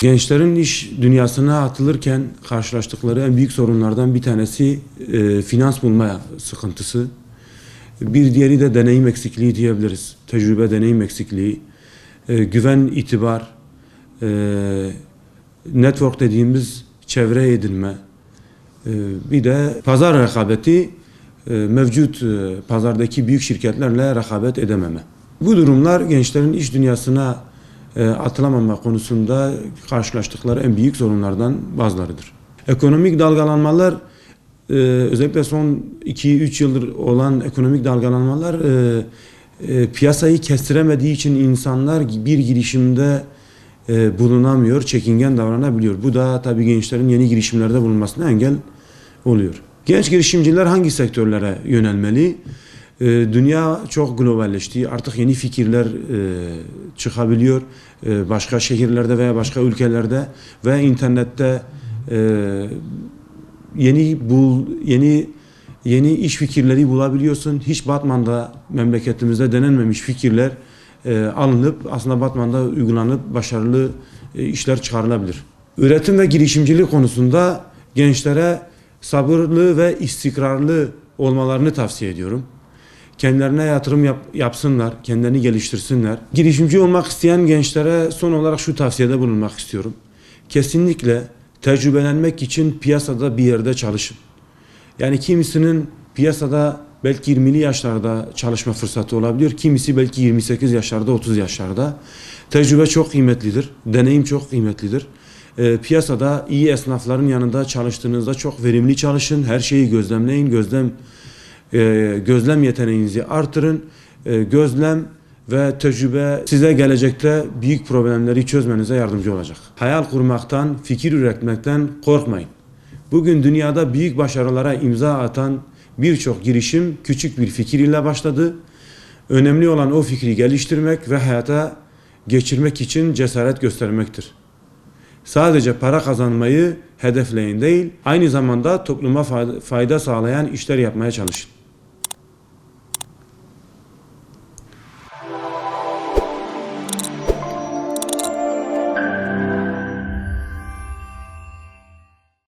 Gençlerin iş dünyasına atılırken karşılaştıkları en büyük sorunlardan bir tanesi finans bulma sıkıntısı. Bir diğeri de deneyim eksikliği diyebiliriz. Tecrübe, deneyim eksikliği, güven, itibar, network dediğimiz çevre edinme, bir de pazar rekabeti, mevcut pazardaki büyük şirketlerle rekabet edememe. Bu durumlar gençlerin iş dünyasına atılamama konusunda karşılaştıkları en büyük sorunlardan bazılarıdır. Ekonomik dalgalanmalar, özellikle son 2-3 yıldır olan ekonomik dalgalanmalar piyasayı kestiremediği için insanlar bir girişimde bulunamıyor, çekingen davranabiliyor. Bu da tabii gençlerin yeni girişimlerde bulunmasına engel oluyor. Genç girişimciler hangi sektörlere yönelmeli? Dünya çok globalleşti. Artık yeni fikirler çıkabiliyor. Başka şehirlerde veya başka ülkelerde ve internette yeni iş fikirleri bulabiliyorsun. Hiç Batman'da, memleketimizde denenmemiş fikirler alınıp aslında Batman'da uygulanıp başarılı işler çıkarılabilir. Üretim ve girişimcilik konusunda gençlere sabırlı ve istikrarlı olmalarını tavsiye ediyorum. Kendilerine yatırım yapsınlar, kendilerini geliştirsinler. Girişimci olmak isteyen gençlere son olarak şu tavsiyede bulunmak istiyorum. Kesinlikle tecrübelenmek için piyasada bir yerde çalışın. Yani kimisinin piyasada belki 20'li yaşlarda çalışma fırsatı olabiliyor. Kimisi belki 28 yaşlarda, 30 yaşlarda. Tecrübe çok kıymetlidir, deneyim çok kıymetlidir. Piyasada iyi esnafların yanında çalıştığınızda çok verimli çalışın. Her şeyi gözlemleyin, gözlem yeteneğinizi artırın. Gözlem ve tecrübe size gelecekte büyük problemleri çözmenize yardımcı olacak. Hayal kurmaktan, fikir üretmekten korkmayın. Bugün dünyada büyük başarılara imza atan birçok girişim küçük bir fikir ile başladı. Önemli olan o fikri geliştirmek ve hayata geçirmek için cesaret göstermektir. Sadece para kazanmayı hedefleyin değil, aynı zamanda topluma fayda sağlayan işler yapmaya çalışın.